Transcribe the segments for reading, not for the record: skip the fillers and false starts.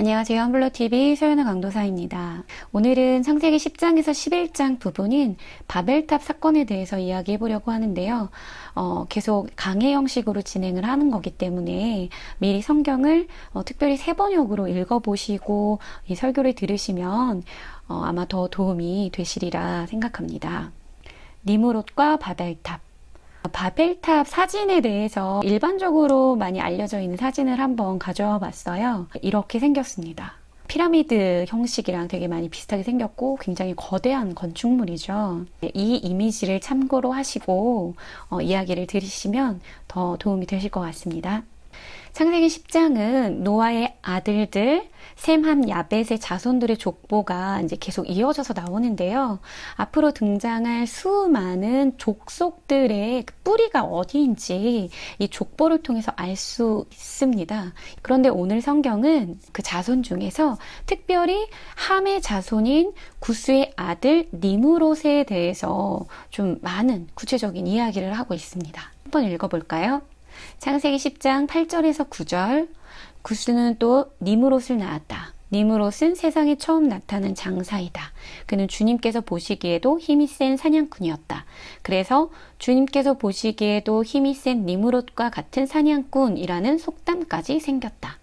안녕하세요. 한블로TV 소연아 강도사입니다. 오늘은 창세기 10장에서 11장 부분인 바벨탑 사건에 대해서 이야기해 보려고 하는데요. 계속 강의 형식으로 진행을 하는 거기 때문에 미리 성경을 특별히 세 번역으로 읽어보시고 이 설교를 들으시면 아마 더 도움이 되시리라 생각합니다. 니므롯과 바벨탑. 바벨탑 사진에 대해서 일반적으로 많이 알려져 있는 사진을 한번 가져와 봤어요. 이렇게 생겼습니다. 피라미드 형식이랑 되게 많이 비슷하게 생겼고 굉장히 거대한 건축물이죠. 이 이미지를 참고로 하시고 이야기를 들으시면 더 도움이 되실 것 같습니다. 창세기 10장은 노아의 아들들 셈, 함, 야벳의 자손들의 족보가 이제 계속 이어져서 나오는데요. 앞으로 등장할 수많은 족속들의 뿌리가 어디인지 이 족보를 통해서 알 수 있습니다. 그런데 오늘 성경은 그 자손 중에서 특별히 함의 자손인 구스의 아들 니므롯에 대해서 좀 많은 구체적인 이야기를 하고 있습니다. 한번 읽어볼까요? 창세기 10장 8절에서 9절. 구스는 또 니므롯을 낳았다. 니므롯은 세상에 처음 나타난 장사이다. 그는 주님께서 보시기에도 힘이 센 사냥꾼이었다. 그래서 주님께서 보시기에도 힘이 센 니므롯과 같은 사냥꾼이라는 속담까지 생겼다.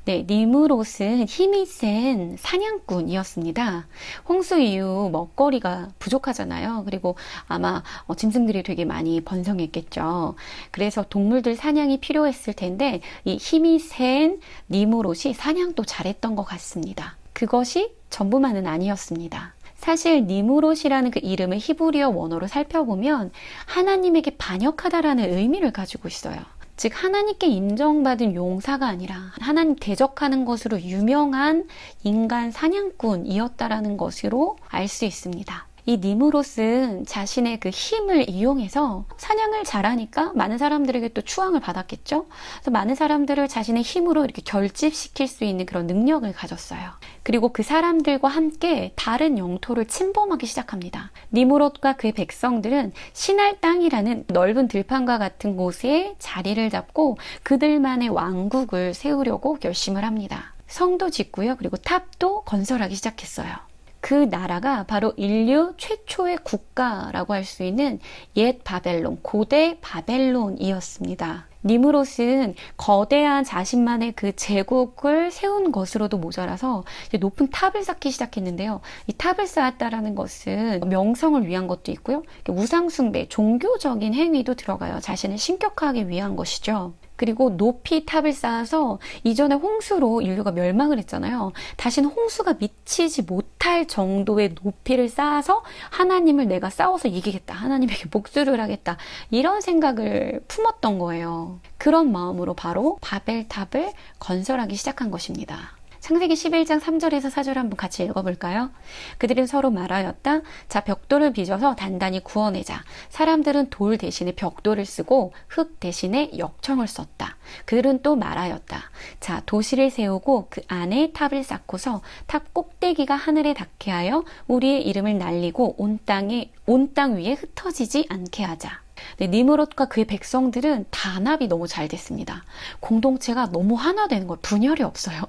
네, 니므롯은 힘이 센 사냥꾼이었습니다. 홍수 이후 먹거리가 부족하잖아요. 그리고 아마 짐승들이 되게 많이 번성했겠죠. 그래서 동물들 사냥이 필요했을 텐데 이 힘이 센 니므롯이 사냥도 잘했던 것 같습니다. 그것이 전부만은 아니었습니다. 사실 니므롯이라는 그 이름을 히브리어 원어로 살펴보면 하나님에게 반역하다라는 의미를 가지고 있어요. 즉 하나님께 인정받은 용사가 아니라 하나님 대적하는 것으로 유명한 인간 사냥꾼이었다라는 것으로 알 수 있습니다. 이 니므롯은 자신의 그 힘을 이용해서 사냥을 잘하니까 많은 사람들에게 또 추앙을 받았겠죠. 그래서 많은 사람들을 자신의 힘으로 이렇게 결집시킬 수 있는 그런 능력을 가졌어요. 그리고 그 사람들과 함께 다른 영토를 침범하기 시작합니다. 니므롯과 그의 백성들은 시날 땅이라는 넓은 들판과 같은 곳에 자리를 잡고 그들만의 왕국을 세우려고 결심을 합니다. 성도 짓고요. 그리고 탑도 건설하기 시작했어요. 그 나라가 바로 인류 최초의 국가라고 할 수 있는 옛 바벨론, 고대 바벨론이었습니다. 니므롯은 거대한 자신만의 그 제국을 세운 것으로도 모자라서 높은 탑을 쌓기 시작했는데요. 이 탑을 쌓았다라는 것은 명성을 위한 것도 있고요. 우상숭배, 종교적인 행위도 들어가요. 자신을 신격화하기 위한 것이죠. 그리고 높이 탑을 쌓아서 이전에 홍수로 인류가 멸망을 했잖아요. 다시는 홍수가 미치지 못할 정도의 높이를 쌓아서 하나님을 내가 싸워서 이기겠다. 하나님에게 복수를 하겠다. 이런 생각을 품었던 거예요. 그런 마음으로 바로 바벨탑을 건설하기 시작한 것입니다. 창세기 11장 3절에서 4절 한번 같이 읽어볼까요? 그들은 서로 말하였다. 자, 벽돌을 빚어서 단단히 구워내자. 사람들은 돌 대신에 벽돌을 쓰고 흙 대신에 역청을 썼다. 그들은 또 말하였다. 자, 도시를 세우고 그 안에 탑을 쌓고서 탑 꼭대기가 하늘에 닿게 하여 우리의 이름을 날리고 온 땅 위에 흩어지지 않게 하자. 네, 니므롯과 그의 백성들은 단합이 너무 잘 됐습니다. 공동체가 너무 하나 되는 거예요. 분열이 없어요.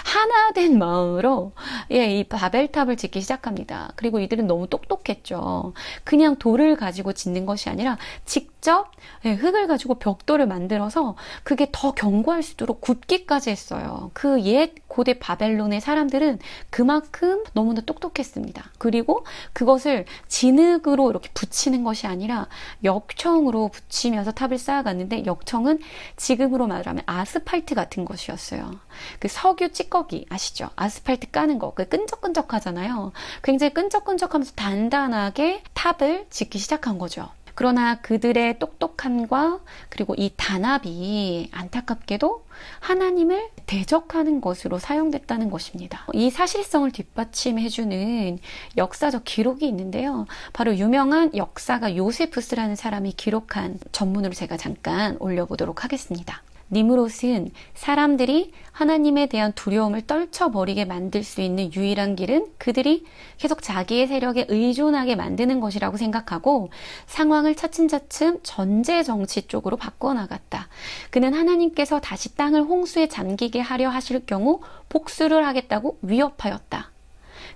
하나된 마음으로 이 바벨탑을 짓기 시작합니다. 그리고 이들은 너무 똑똑했죠. 그냥 돌을 가지고 짓는 것이 아니라 직접 흙을 가지고 벽돌을 만들어서 그게 더 견고할 수 있도록 굽기까지 했어요. 그 옛 고대 바벨론의 사람들은 그만큼 너무나 똑똑했습니다. 그리고 그것을 진흙으로 이렇게 붙이는 것이 아니라 역청으로 붙이면서 탑을 쌓아갔는데, 역청은 지금으로 말하면 아스팔트 같은 것이었어요. 그 석유 찌꺼기 아시죠? 아스팔트 까는 거, 그 끈적끈적하잖아요. 굉장히 끈적끈적하면서 단단하게 탑을 짓기 시작한 거죠. 그러나 그들의 똑똑함과 그리고 이 단합이 안타깝게도 하나님을 대적하는 것으로 사용됐다는 것입니다. 이 사실성을 뒷받침해주는 역사적 기록이 있는데요. 바로 유명한 역사가 요세푸스라는 사람이 기록한 전문으로 제가 잠깐 올려보도록 하겠습니다. 니므롯은 사람들이 하나님에 대한 두려움을 떨쳐버리게 만들 수 있는 유일한 길은 그들이 계속 자기의 세력에 의존하게 만드는 것이라고 생각하고 상황을 차츰차츰 전제 정치 쪽으로 바꿔나갔다. 그는 하나님께서 다시 땅을 홍수에 잠기게 하려 하실 경우 복수를 하겠다고 위협하였다.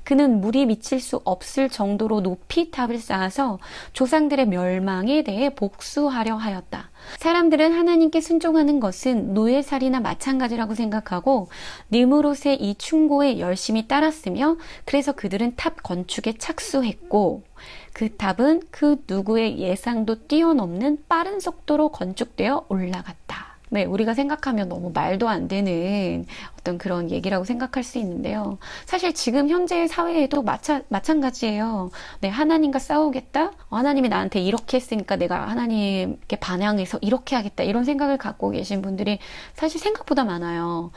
그는 물이 미칠 수 없을 정도로 높이 탑을 쌓아서 조상들의 멸망에 대해 복수하려 하였다. 사람들은 하나님께 순종하는 것은 노예살이나 마찬가지라고 생각하고 느무롯의 이 충고에 열심히 따랐으며 그래서 그들은 탑 건축에 착수했고 그 탑은 그 누구의 예상도 뛰어넘는 빠른 속도로 건축되어 올라갔다. 네, 우리가 생각하면 너무 말도 안 되는 어떤 그런 얘기라고 생각할 수 있는데요. 사실 지금 현재의 사회에도 마찬가지예요. 네, 하나님과 싸우겠다? 하나님이 나한테 이렇게 했으니까 내가 하나님께 반항해서 이렇게 하겠다. 이런 생각을 갖고 계신 분들이 사실 생각보다 많아요.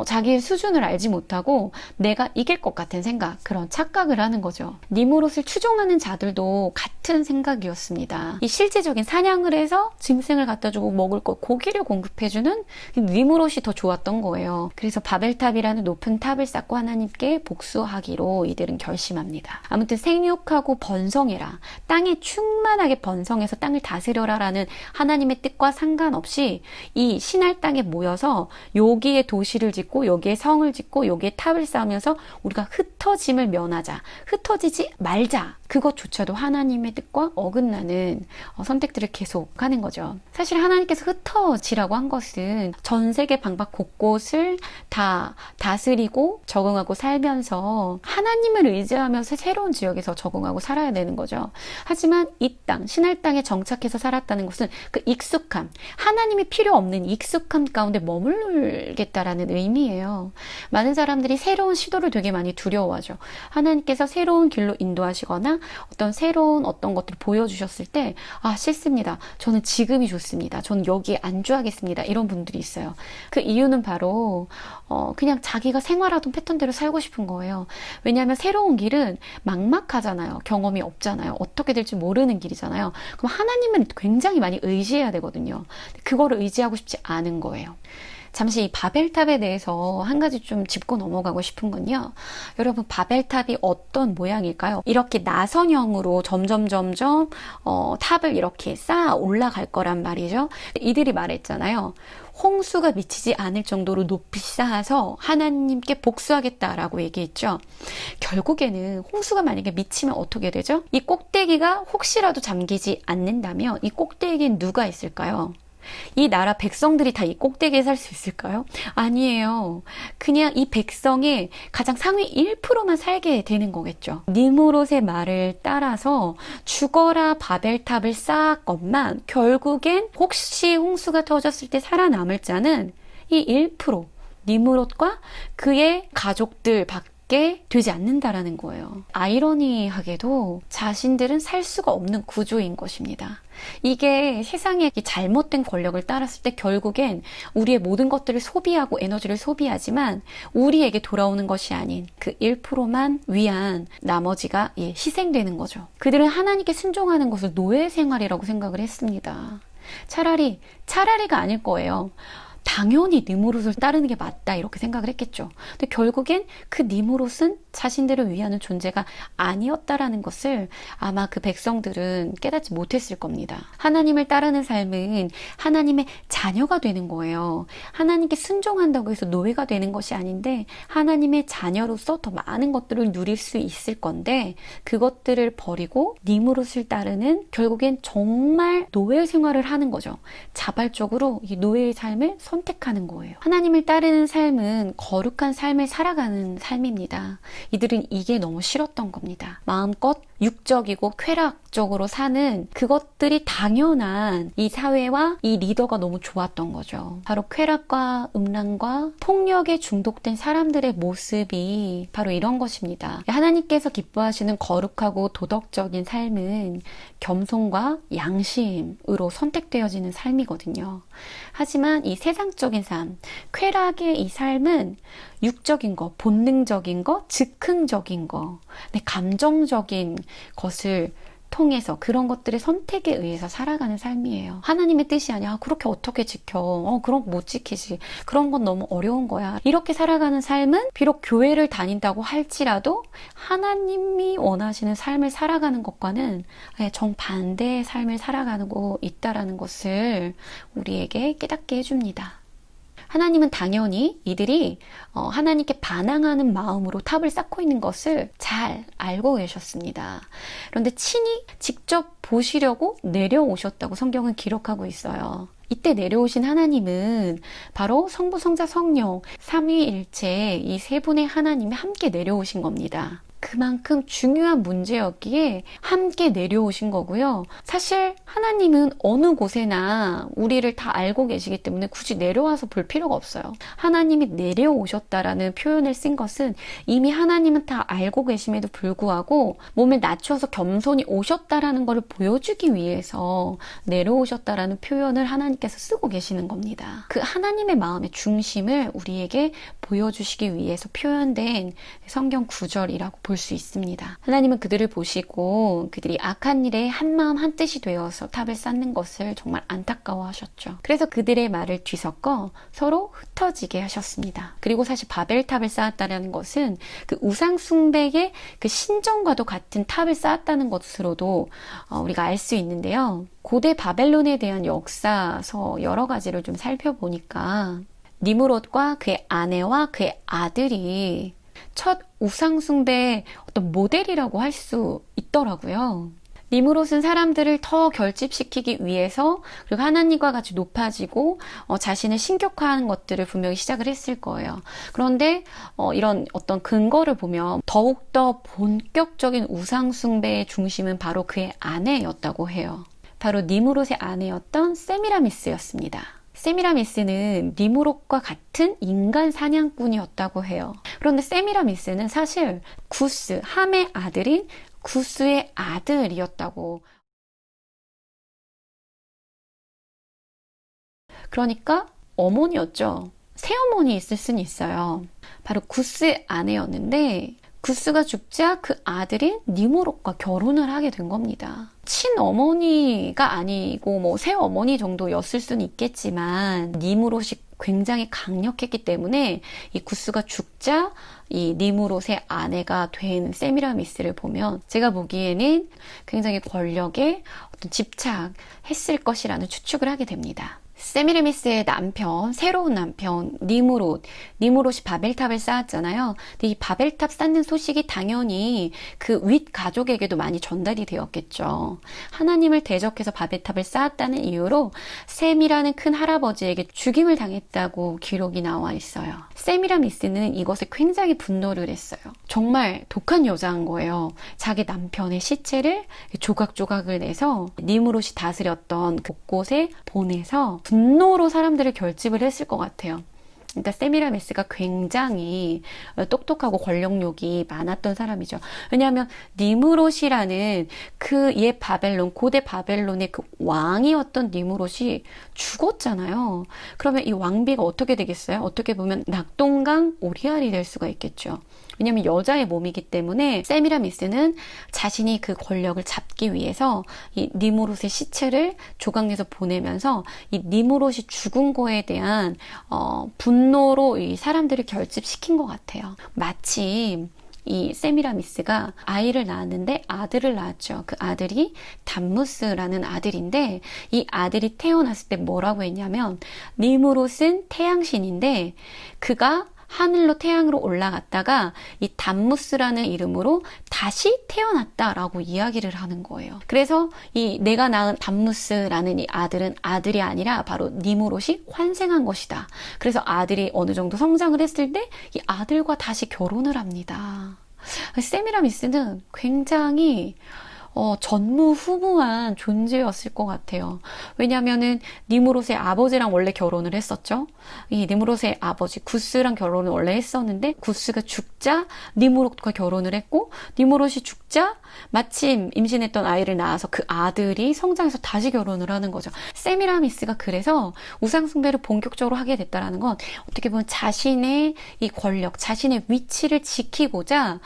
자기의 수준을 알지 못하고 내가 이길 것 같은 생각, 그런 착각을 하는 거죠. 니므롯을 추종하는 자들도 같은 생각이었습니다. 이 실제적인 사냥을 해서 짐승을 갖다 주고 먹을 것, 고기를 공급해주는 니므롯이 더 좋았던 거예요. 그래서 바벨탑이라는 높은 탑을 쌓고 하나님께 복수하기로 이들은 결심합니다. 아무튼 생육하고 번성해라. 땅에 충만하게 번성해서 땅을 다스려라 라는 하나님의 뜻과 상관없이 이 신할 땅에 모여서 여기에 도시를 짓고 여기에 성을 짓고 여기에 탑을 쌓으면서 우리가 흩어짐을 면하자. 흩어지지 말자. 그것조차도 하나님의 뜻과 어긋나는 선택들을 계속하는 거죠. 사실 하나님께서 흩어지라고 한 것은 전 세계 방방 곳곳을 다 다스리고 적응하고 살면서 하나님을 의지하면서 새로운 지역에서 적응하고 살아야 되는 거죠. 하지만 이 땅, 신할 땅에 정착해서 살았다는 것은 그 익숙함, 하나님이 필요 없는 익숙함 가운데 머물겠다라는 의미예요. 많은 사람들이 새로운 시도를 되게 많이 두려워하죠. 하나님께서 새로운 길로 인도하시거나 어떤 새로운 어떤 것들을 보여주셨을 때 싫습니다. 저는 지금이 좋습니다. 저는 여기에 안주하겠습니다. 이런 분들이 있어요. 그 이유는 바로 그냥 자기가 생활하던 패턴대로 살고 싶은 거예요. 왜냐하면 새로운 길은 막막하잖아요. 경험이 없잖아요. 어떻게 될지 모르는 길이잖아요. 그럼 하나님은 굉장히 많이 의지해야 되거든요. 그거를 의지하고 싶지 않은 거예요. 잠시 이 바벨탑에 대해서 한 가지 좀 짚고 넘어가고 싶은 건요. 여러분, 바벨탑이 어떤 모양일까요? 이렇게 나선형으로 점점 탑을 이렇게 쌓아 올라갈 거란 말이죠. 이들이 말했잖아요. 홍수가 미치지 않을 정도로 높이 쌓아서 하나님께 복수하겠다라고 얘기했죠. 결국에는 홍수가 만약에 미치면 어떻게 되죠? 이 꼭대기가 혹시라도 잠기지 않는다면 이 꼭대기엔 누가 있을까요? 이 나라 백성들이 다 이 꼭대기에 살 수 있을까요? 아니에요. 그냥 이 백성의 가장 상위 1%만 살게 되는 거겠죠. 니므롯의 말을 따라서 죽어라 바벨탑을 쌓았건만 결국엔 혹시 홍수가 터졌을 때 살아남을 자는 이 1%, 니므롯과 그의 가족들 밖에 되지 않는다라는 거예요. 아이러니하게도 자신들은 살 수가 없는 구조인 것입니다. 이게 세상의 잘못된 권력을 따랐을 때 결국엔 우리의 모든 것들을 소비하고 에너지를 소비하지만 우리에게 돌아오는 것이 아닌 그 1%만 위한 나머지가 희생되는 거죠. 그들은 하나님께 순종하는 것을 노예 생활이라고 생각을 했습니다. 차라리가 아닐 거예요. 당연히 느무롯을 따르는 게 맞다 이렇게 생각을 했겠죠. 근데 결국엔 그 느무롯은 자신들을 위하는 존재가 아니었다라는 것을 아마 그 백성들은 깨닫지 못했을 겁니다. 하나님을 따르는 삶은 하나님의 자녀가 되는 거예요. 하나님께 순종한다고 해서 노예가 되는 것이 아닌데 하나님의 자녀로서 더 많은 것들을 누릴 수 있을 건데 그것들을 버리고 느무롯을 따르는 결국엔 정말 노예 생활을 하는 거죠. 자발적으로 이 노예의 삶을 선택하는 거예요. 하나님을 따르는 삶은 거룩한 삶을 살아가는 삶입니다. 이들은 이게 너무 싫었던 겁니다. 마음껏 육적이고 쾌락적으로 사는 그것들이 당연한 이 사회와 이 리더가 너무 좋았던 거죠. 바로 쾌락과 음란과 폭력에 중독된 사람들의 모습이 바로 이런 것입니다. 하나님께서 기뻐하시는 거룩하고 도덕적인 삶은 겸손과 양심으로 선택되어지는 삶이거든요. 하지만 이 세상적인 삶, 쾌락의 이 삶은 육적인 거, 본능적인 거, 즉흥적인 거, 감정적인 것을 통해서 그런 것들의 선택에 의해서 살아가는 삶이에요. 하나님의 뜻이 아니야. 그렇게 어떻게 지켜? 그런 거 못 지키지. 그런 건 너무 어려운 거야. 이렇게 살아가는 삶은 비록 교회를 다닌다고 할지라도 하나님이 원하시는 삶을 살아가는 것과는 정반대의 삶을 살아가고 있다라는 것을 우리에게 깨닫게 해줍니다. 하나님은 당연히 이들이 하나님께 반항하는 마음으로 탑을 쌓고 있는 것을 잘 알고 계셨습니다. 그런데 친히 직접 보시려고 내려오셨다고 성경은 기록하고 있어요. 이때 내려오신 하나님은 바로 성부, 성자, 성령, 삼위일체 이 세 분의 하나님이 함께 내려오신 겁니다. 그만큼 중요한 문제였기에 함께 내려오신 거고요. 사실 하나님은 어느 곳에나 우리를 다 알고 계시기 때문에 굳이 내려와서 볼 필요가 없어요. 하나님이 내려오셨다라는 표현을 쓴 것은 이미 하나님은 다 알고 계심에도 불구하고 몸을 낮추어서 겸손히 오셨다라는 것을 보여주기 위해서 내려오셨다라는 표현을 하나님께서 쓰고 계시는 겁니다. 그 하나님의 마음의 중심을 우리에게 보여주시기 위해서 표현된 성경 구절이라고 볼 수 있습니다. 하나님은 그들을 보시고 그들이 악한 일에 한마음 한뜻이 되어서 탑을 쌓는 것을 정말 안타까워하셨죠. 그래서 그들의 말을 뒤섞어 서로 흩어지게 하셨습니다. 그리고 사실 바벨탑을 쌓았다는 것은 그 우상 숭배의 그 신전과도 같은 탑을 쌓았다는 것으로도 우리가 알 수 있는데요. 고대 바벨론에 대한 역사서 여러 가지를 좀 살펴보니까 니므롯과 그의 아내와 그의 아들이 첫 우상숭배의 어떤 모델이라고 할 수 있더라고요. 니므롯은 사람들을 더 결집시키기 위해서 그리고 하나님과 같이 높아지고 자신을 신격화하는 것들을 분명히 시작을 했을 거예요. 그런데 이런 어떤 근거를 보면 더욱더 본격적인 우상숭배의 중심은 바로 그의 아내였다고 해요. 바로 니므롯의 아내였던 세미라미스였습니다. 세미라미스는 니므롯과 같은 인간 사냥꾼이었다고 해요. 그런데 세미라미스는 사실 구스, 함의 아들인 구스의 아들이었다고. 그러니까 어머니였죠. 새어머니 있을 수는 있어요. 바로 구스의 아내였는데 구스가 죽자 그 아들인 니므롯과 결혼을 하게 된 겁니다. 친어머니가 아니고 뭐 새어머니 정도였을 수는 있겠지만 니므롯이 굉장히 강력했기 때문에 이 구스가 죽자 이 니므롯의 아내가 된 세미라미스를 보면 제가 보기에는 굉장히 권력에 어떤 집착했을 것이라는 추측을 하게 됩니다. 세미라미스의 남편, 새로운 남편 니므롯이 바벨탑을 쌓았잖아요. 근데 이 바벨탑 쌓는 소식이 당연히 그 윗 가족에게도 많이 전달이 되었겠죠. 하나님을 대적해서 바벨탑을 쌓았다는 이유로 셈이라는 큰 할아버지에게 죽임을 당했다고 기록이 나와 있어요. 세미라미스는 이것에 굉장히 분노를 했어요. 정말 독한 여자인 거예요. 자기 남편의 시체를 조각조각을 내서 니므롯이 다스렸던 곳곳에 보내서 분노로 사람들을 결집을 했을 것 같아요. 그러니까 세미라미스가 굉장히 똑똑하고 권력욕이 많았던 사람이죠. 왜냐하면 니므롯이라는 그 옛 바벨론, 고대 바벨론의 그 왕이었던 니므롯이 죽었잖아요. 그러면 이 왕비가 어떻게 되겠어요? 어떻게 보면 낙동강 오리알이 될 수가 있겠죠. 왜냐하면 여자의 몸이기 때문에 세미라미스는 자신이 그 권력을 잡기 위해서 이 니므롯의 시체를 조각내서 보내면서 이 니므롯이 죽은 거에 대한 분노로 이 사람들을 결집시킨 것 같아요. 마침 이 세미라미스가 아이를 낳았는데 아들을 낳았죠. 그 아들이 담무스라는 아들인데 이 아들이 태어났을 때 뭐라고 했냐면 니므롯은 태양신인데 그가 하늘로 태양으로 올라갔다가 이 담무스라는 이름으로 다시 태어났다라고 이야기를 하는 거예요. 그래서 이 내가 낳은 담무스라는 이 아들은 아들이 아니라 바로 니므롯이 환생한 것이다. 그래서 아들이 어느 정도 성장을 했을 때 이 아들과 다시 결혼을 합니다. 세미라미스는 굉장히 전무후무한 존재였을 것 같아요. 왜냐면은 니므롯의 아버지랑 원래 결혼을 했었죠. 이 니므롯의 아버지 구스랑 결혼을 원래 했었는데 구스가 죽자 니므롯과 결혼을 했고 니므롯이 죽자 마침 임신했던 아이를 낳아서 그 아들이 성장해서 다시 결혼을 하는 거죠. 세미라미스가 그래서 우상숭배를 본격적으로 하게 됐다라는 건 어떻게 보면 자신의 이 권력, 자신의 위치를 지키고자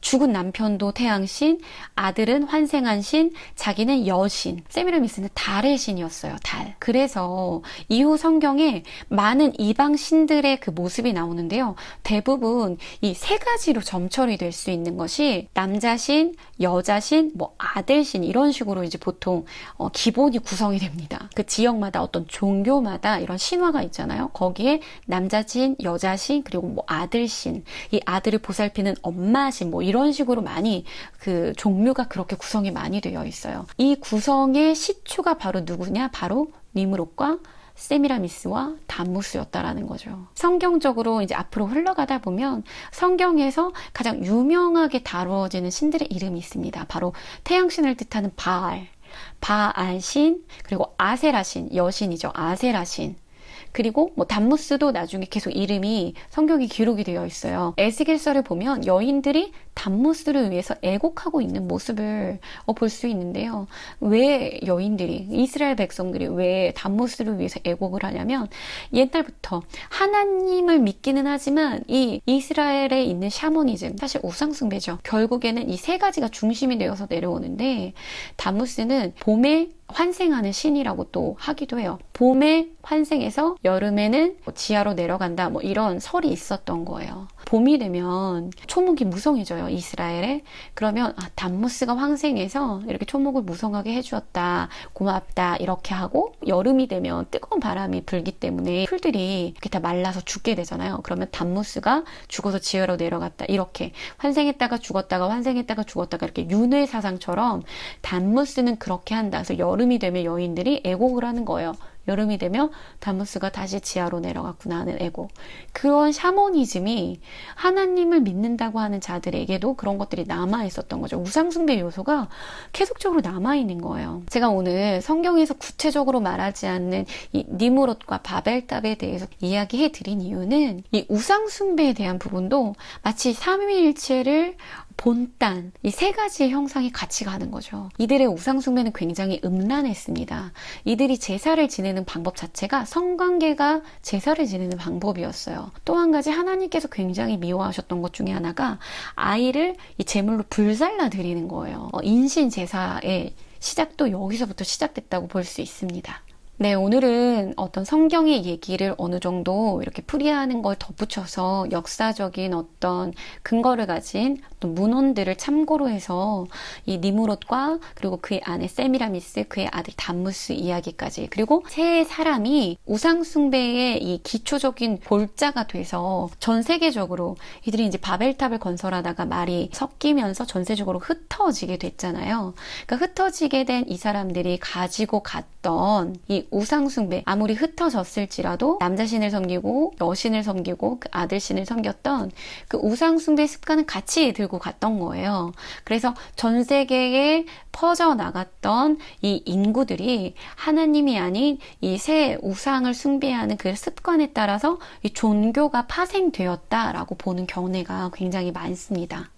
죽은 남편도 태양신, 아들은 환생한 신, 자기는 여신. 세미라미스는 달의 신이었어요. 달. 그래서 이후 성경에 많은 이방 신들의 그 모습이 나오는데요. 대부분 이 세 가지로 점철이 될 수 있는 것이 남자신, 여자신, 뭐 아들신 이런 식으로 이제 보통 기본이 구성이 됩니다. 그 지역마다 어떤 종교마다 이런 신화가 있잖아요. 거기에 남자신, 여자신, 그리고 뭐 아들신, 이 아들을 보살피는 엄마신 뭐 이런 식으로 많이 그 종류가 그렇게 구성이 많이 되어 있어요. 이 구성의 시초가 바로 누구냐? 바로 니므롯과 세미라미스와 담무스였다라는 거죠. 성경적으로 이제 앞으로 흘러가다 보면 성경에서 가장 유명하게 다루어지는 신들의 이름이 있습니다. 바로 태양신을 뜻하는 바알신, 그리고 아세라신, 여신이죠. 아세라신. 그리고 뭐 담무스도 나중에 계속 이름이 성경에 기록이 되어 있어요. 에스겔서를 보면 여인들이 담무스를 위해서 애곡하고 있는 모습을 볼 수 있는데요. 왜 여인들이, 이스라엘 백성들이 왜 담무스를 위해서 애곡을 하냐면 옛날부터 하나님을 믿기는 하지만 이 이스라엘에 있는 샤머니즘, 사실 우상숭배죠. 결국에는 이 세 가지가 중심이 되어서 내려오는데 담무스는 봄에 환생하는 신이라고 또 하기도 해요. 봄에 환생해서 여름에는 지하로 내려간다 뭐 이런 설이 있었던 거예요. 봄이 되면 초목이 무성해져요. 이스라엘에. 그러면 담무스가 환생해서 이렇게 초목을 무성하게 해주었다. 고맙다. 이렇게 하고 여름이 되면 뜨거운 바람이 불기 때문에 풀들이 이렇게 다 말라서 죽게 되잖아요. 그러면 담무스가 죽어서 지하로 내려갔다. 이렇게 환생했다가 죽었다가 환생했다가 죽었다가 이렇게 윤회사상처럼 담무스는 그렇게 한다. 그래서 여름이 되면 여인들이 애곡을 하는 거예요. 여름이 되면 담무스가 다시 지하로 내려갔구나 하는 애곡. 그런 샤머니즘이 하나님을 믿는다고 하는 자들에게도 그런 것들이 남아있었던 거죠. 우상숭배 요소가 계속적으로 남아있는 거예요. 제가 오늘 성경에서 구체적으로 말하지 않는 이 니므롯과 바벨탑에 대해서 이야기해 드린 이유는 이 우상숭배에 대한 부분도 마치 삼위일체를 본딴 이 세 가지의 형상이 같이 가는 거죠. 이들의 우상숭배는 굉장히 음란했습니다. 이들이 제사를 지내는 방법 자체가 성관계가 제사를 지내는 방법이었어요. 또 한 가지 하나님께서 굉장히 미워하셨던 것 중에 하나가 아이를 이 제물로 불살라 드리는 거예요. 인신 제사의 시작도 여기서부터 시작됐다고 볼 수 있습니다. 네, 오늘은 어떤 성경의 얘기를 어느 정도 이렇게 풀이하는 걸 덧붙여서 역사적인 어떤 근거를 가진 어떤 문헌들을 참고로 해서 이 니므롯과 그리고 그의 아내 세미라미스, 그의 아들 담무스 이야기까지, 그리고 세 사람이 우상숭배의 이 기초적인 골자가 돼서 전 세계적으로 이들이 이제 바벨탑을 건설하다가 말이 섞이면서 전세적으로 흩어지게 됐잖아요. 그러니까 흩어지게 된 이 사람들이 가지고 갔던 이 우상숭배, 아무리 흩어졌을지라도 남자신을 섬기고 여신을 섬기고 그 아들신을 섬겼던 그 우상숭배 습관은 같이 들고 갔던 거예요. 그래서 전 세계에 퍼져나갔던 이 인구들이 하나님이 아닌 이 새 우상을 숭배하는 그 습관에 따라서 이 종교가 파생되었다라고 보는 견해가 굉장히 많습니다.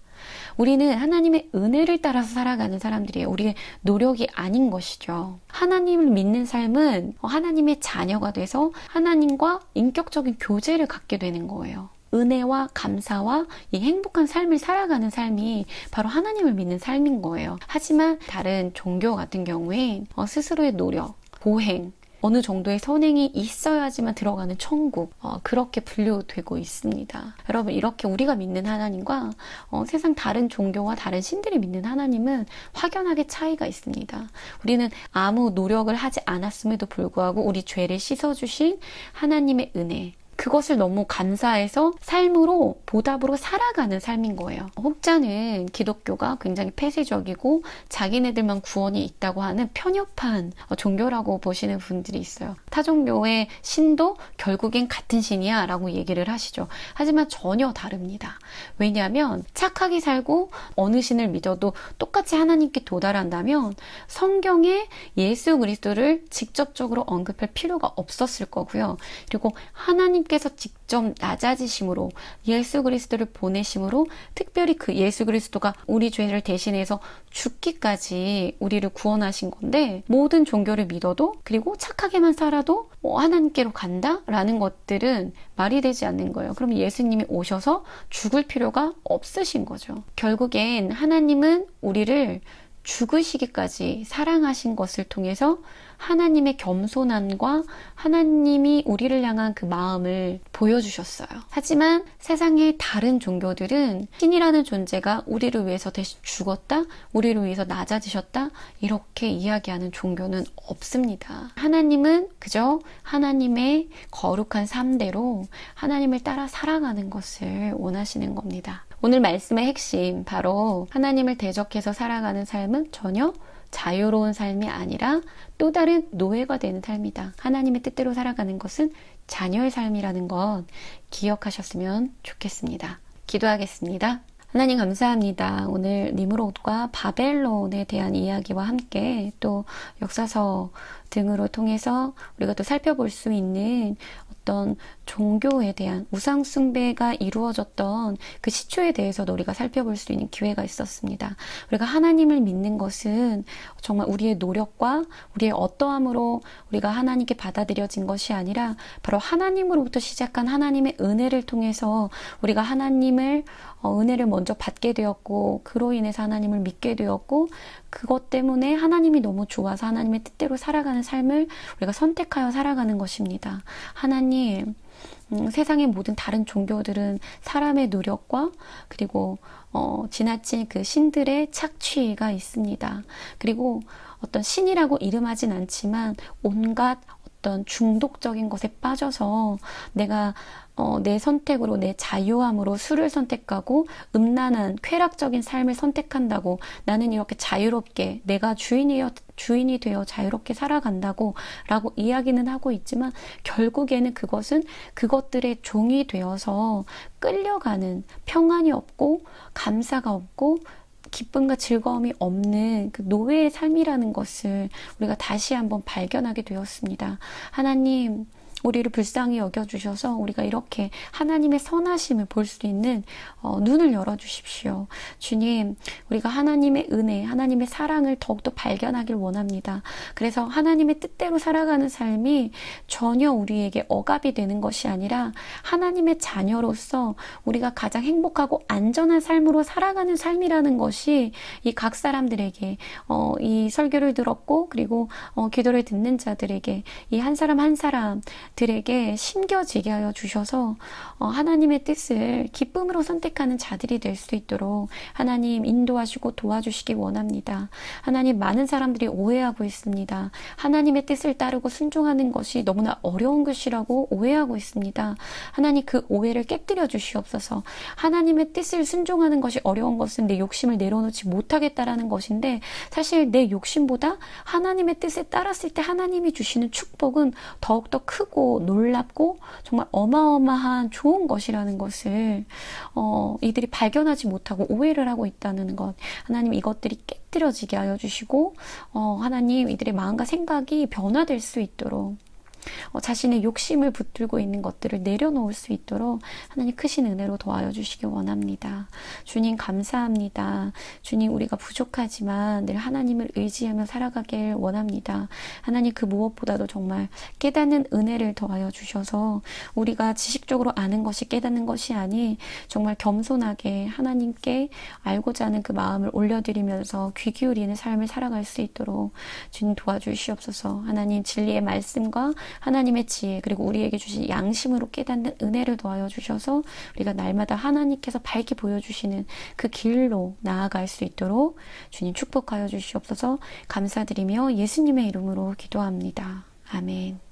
우리는 하나님의 은혜를 따라서 살아가는 사람들이에요. 우리의 노력이 아닌 것이죠. 하나님을 믿는 삶은 하나님의 자녀가 돼서 하나님과 인격적인 교제를 갖게 되는 거예요. 은혜와 감사와 이 행복한 삶을 살아가는 삶이 바로 하나님을 믿는 삶인 거예요. 하지만 다른 종교 같은 경우에 스스로의 노력, 보행, 어느 정도의 선행이 있어야지만 들어가는 천국, 그렇게 분류되고 있습니다. 여러분, 이렇게 우리가 믿는 하나님과 세상 다른 종교와 다른 신들이 믿는 하나님은 확연하게 차이가 있습니다. 우리는 아무 노력을 하지 않았음에도 불구하고 우리 죄를 씻어주신 하나님의 은혜, 그것을 너무 감사해서 삶으로 보답으로 살아가는 삶인 거예요. 혹자는 기독교가 굉장히 폐쇄적이고 자기네들만 구원이 있다고 하는 편협한 종교라고 보시는 분들이 있어요. 타 종교의 신도 결국엔 같은 신이야 라고 얘기를 하시죠. 하지만 전혀 다릅니다. 왜냐하면 착하게 살고 어느 신을 믿어도 똑같이 하나님께 도달한다면 성경에 예수 그리스도를 직접적으로 언급할 필요가 없었을 거고요. 그리고 하나님 하나님께서 직접 낮아지심으로 예수 그리스도를 보내심으로 특별히 그 예수 그리스도가 우리 죄를 대신해서 죽기까지 우리를 구원하신 건데, 모든 종교를 믿어도 그리고 착하게만 살아도 하나님께로 간다라는 것들은 말이 되지 않는 거예요. 그럼 예수님이 오셔서 죽을 필요가 없으신 거죠. 결국엔 하나님은 우리를 죽으시기까지 사랑하신 것을 통해서 하나님의 겸손함과 하나님이 우리를 향한 그 마음을 보여주셨어요. 하지만 세상의 다른 종교들은 신이라는 존재가 우리를 위해서 대신 죽었다, 우리를 위해서 낮아지셨다, 이렇게 이야기하는 종교는 없습니다. 하나님은 그저 하나님의 거룩한 삶대로 하나님을 따라 살아가는 것을 원하시는 겁니다. 오늘 말씀의 핵심, 바로 하나님을 대적해서 살아가는 삶은 전혀 자유로운 삶이 아니라 또 다른 노예가 되는 삶이다. 하나님의 뜻대로 살아가는 것은 자녀의 삶이라는 것 기억하셨으면 좋겠습니다. 기도하겠습니다. 하나님 감사합니다. 오늘 니므롯과 바벨론에 대한 이야기와 함께 또 역사서 등으로 통해서 우리가 또 살펴볼 수 있는 어떤 종교에 대한 우상 숭배가 이루어졌던 그 시초에 대해서도 우리가 살펴볼 수 있는 기회가 있었습니다. 우리가 하나님을 믿는 것은 정말 우리의 노력과 우리의 어떠함으로 우리가 하나님께 받아들여진 것이 아니라 바로 하나님으로부터 시작한 하나님의 은혜를 통해서 우리가 하나님을 은혜를 먼저 받게 되었고, 그로 인해서 하나님을 믿게 되었고, 그것 때문에 하나님이 너무 좋아서 하나님의 뜻대로 살아가는 삶을 우리가 선택하여 살아가는 것입니다. 하나님, 세상의 모든 다른 종교들은 사람의 노력과 그리고 지나친 그 신들의 착취가 있습니다. 그리고 어떤 신이라고 이름하진 않지만 온갖 어떤 중독적인 것에 빠져서 내가 내 선택으로, 내 자유함으로 술을 선택하고 음란한 쾌락적인 삶을 선택한다고, 나는 이렇게 자유롭게 내가 주인이 되어 자유롭게 살아간다고 라고 이야기는 하고 있지만, 결국에는 그것은 그것들의 종이 되어서 끌려가는, 평안이 없고 감사가 없고 기쁨과 즐거움이 없는 그 노예의 삶이라는 것을 우리가 다시 한번 발견하게 되었습니다. 하나님, 우리를 불쌍히 여겨주셔서 우리가 이렇게 하나님의 선하심을 볼 수 있는 눈을 열어주십시오. 주님, 우리가 하나님의 은혜, 하나님의 사랑을 더욱더 발견하길 원합니다. 그래서 하나님의 뜻대로 살아가는 삶이 전혀 우리에게 억압이 되는 것이 아니라 하나님의 자녀로서 우리가 가장 행복하고 안전한 삶으로 살아가는 삶이라는 것이 이 각 사람들에게, 이 설교를 들었고 그리고 기도를 듣는 자들에게, 이 한 사람 한 사람 들에게 심겨지게 하여 주셔서 하나님의 뜻을 기쁨으로 선택하는 자들이 될 수 있도록 하나님 인도하시고 도와주시기 원합니다. 하나님, 많은 사람들이 오해하고 있습니다. 하나님의 뜻을 따르고 순종하는 것이 너무나 어려운 것이라고 오해하고 있습니다. 하나님, 그 오해를 깨뜨려 주시옵소서. 하나님의 뜻을 순종하는 것이 어려운 것은 내 욕심을 내려놓지 못하겠다라는 것인데, 사실 내 욕심보다 하나님의 뜻에 따랐을 때 하나님이 주시는 축복은 더욱더 크고 놀랍고 정말 어마어마한 좋은 것이라는 것을 이들이 발견하지 못하고 오해를 하고 있다는 것, 하나님 이것들이 깨뜨려지게 하여 주시고 하나님 이들의 마음과 생각이 변화될 수 있도록, 자신의 욕심을 붙들고 있는 것들을 내려놓을 수 있도록 하나님 크신 은혜로 도와여 주시기 원합니다. 주님 감사합니다. 주님, 우리가 부족하지만 늘 하나님을 의지하며 살아가길 원합니다. 하나님, 그 무엇보다도 정말 깨닫는 은혜를 더하여 주셔서 우리가 지식적으로 아는 것이 깨닫는 것이 아닌 정말 겸손하게 하나님께 알고자 하는 그 마음을 올려드리면서 귀 기울이는 삶을 살아갈 수 있도록 주님 도와주시옵소서. 하나님, 진리의 말씀과 하나님의 지혜, 그리고 우리에게 주신 양심으로 깨닫는 은혜를 더하여 주셔서 우리가 날마다 하나님께서 밝게 보여주시는 그 길로 나아갈 수 있도록 주님 축복하여 주시옵소서. 감사드리며 예수님의 이름으로 기도합니다. 아멘.